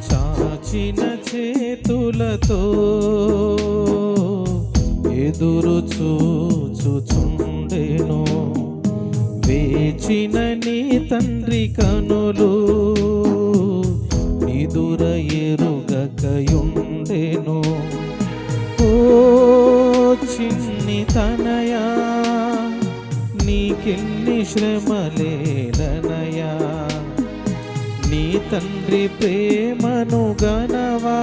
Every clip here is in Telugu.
చాచిన చేతులతో ఎదురు చూచుచుండెను, వేచిన నీ తండ్రి కనులు నిదుర ఎరుగకయుండెను. ఓ చిన్ని తనయా, నీకెన్ని శ్రమలేలనయా, నీ తండ్రి ప్రేమను గనవా,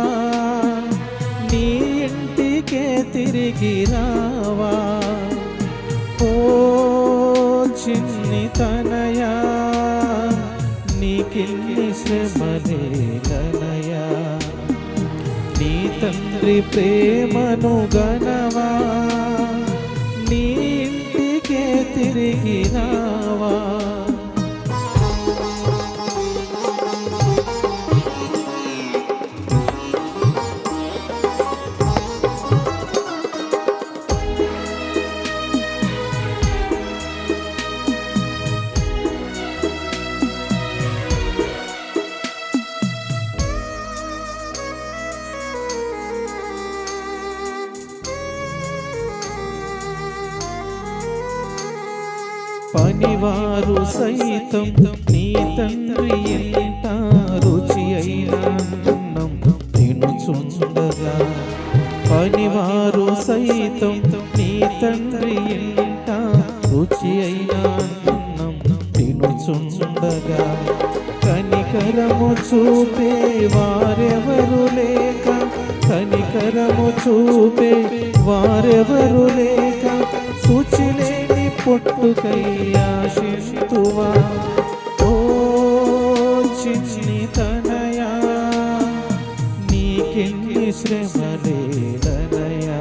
నీ ఇంటికే తిరిగి రావా. ఓ చిన్ని తనయా, నీకెన్ని శ్రమలేలనయా, నీ తండ్రి ప్రేమను గనవా, నీ ఇంటికే తిరిగి రావా. పనివారు సైతం నీ తండ్రి ఇంట రుచి అయిన అన్నం తినుచుండగా, పనివారు సైతం నీ తండ్రి ఇంట రుచి అయిన అన్నం తినుచుండగా, కనికరము చూపే వారెవరు లేక, కనికరము చూపే వారెవరు లేక, శుచిలేని పొట్టుకై ఆశిస్తువా. ఓ చిన్ని తనయా, నీకెన్ని శ్రమలేలనయా,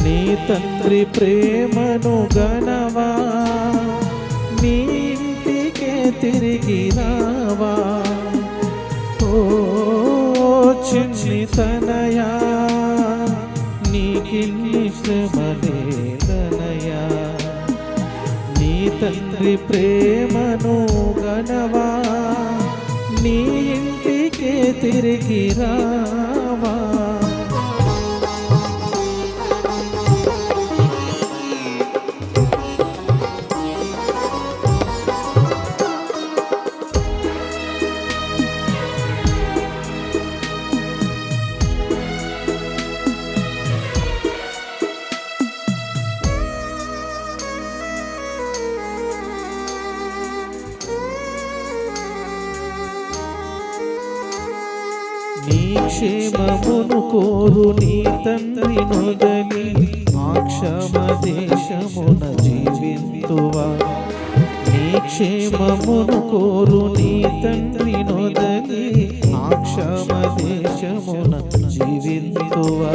నీ తండ్రి ప్రేమను గనవా, నీ ఇంటికే తిరిగి రావా. ఓ చిన్ని తనయా, నీకెన్ని శ్రమలేలనయా, నీ తండ్రి ప్రేమను గనవా, నీ ఇంటికే తిరిగి రావా. నీ క్షేమమును కోరు నీ తండ్రి నొదలి, ఆ క్షమ దేశమున జీవింతువా. నీ క్షేమమును కోరు నీ తండ్రి నొదలి, ఆ క్షమ దేశమున జీవింతువా.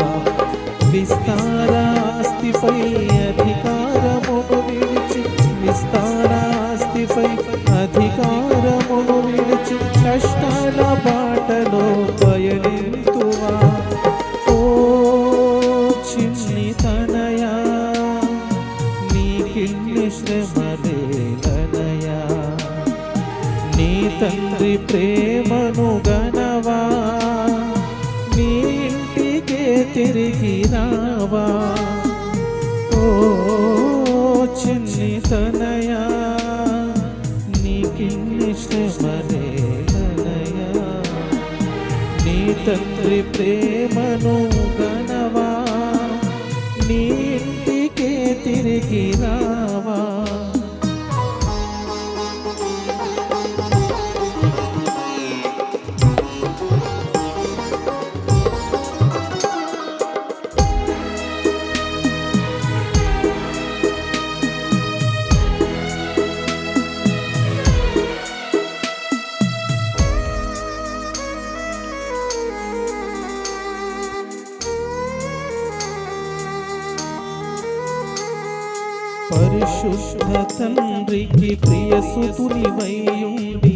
విస్తారాస్తిపై అధికారమును విడిచి, విస్తారాస్తిపై అధికారమును విడిచి, కష్టాల బాటలో పయనింతువా. ఓ చిన్ని తనయా, నీకెన్ని శ్రమలేలనయా, నీ తండ్రి ప్రేమను గనవా, నీ ఇంటికే తిరిగి రావా. ఓ చిన్ని తనయా, నీకెన్ని శ్రమలేలనయా, నీ తండ్రి ప్రేమను గనవా, నీ ఇంటికే తిరిగి రావా. పరిశుద్ధ తండ్రికి ప్రియసుతునివైయుండి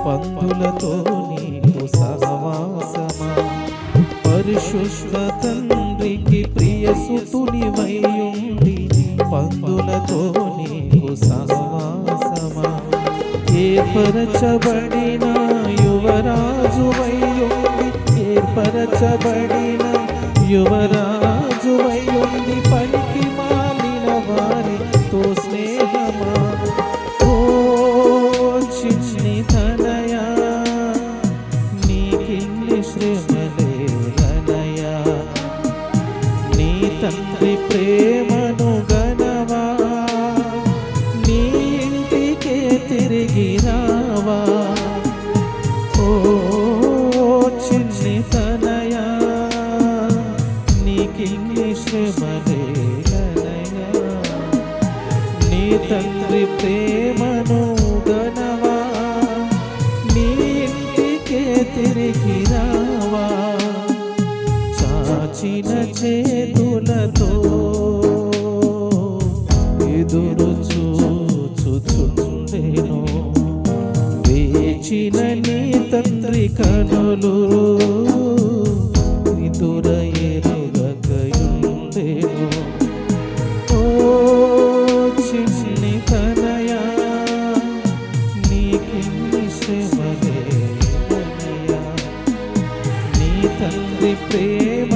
పందులతో నీకు సహవాసమా. పరిశుద్ధ తండ్రికి ప్రియసుతునివైయుండి పందులతో నీకు సహవాసమా. ఏర్పరచబడిన యువరాజువైయుండి ఏర్పరచబడిన యువరాజువైయుండి పనికి మాలిన వారితో స్నేహమా. ఓ చిన్ని తనయా నీకిన్ని శ్రమలేదనయా. నీ తండ్రి ప్రేమను గనవా, నీ ఇంటికే తిరిగి రావా. ఓ చిన్ని తనయా నీకిన్ని శ్రమలేదనయా. నీ తండ్రి ప్రేమను గనవా, నీ ఇంటికే తిరిగి రావా. చాచిన చేతులతో ఎదురు చూచుచుండెను, వేచిన నీ తండ్రి కనులు నిదుర ఎరుగకయుండెను. ఓ చిన్ని తనయా నీకిన్ని శ్రమలేదనయా. నీ తండ్రి ప్రేమ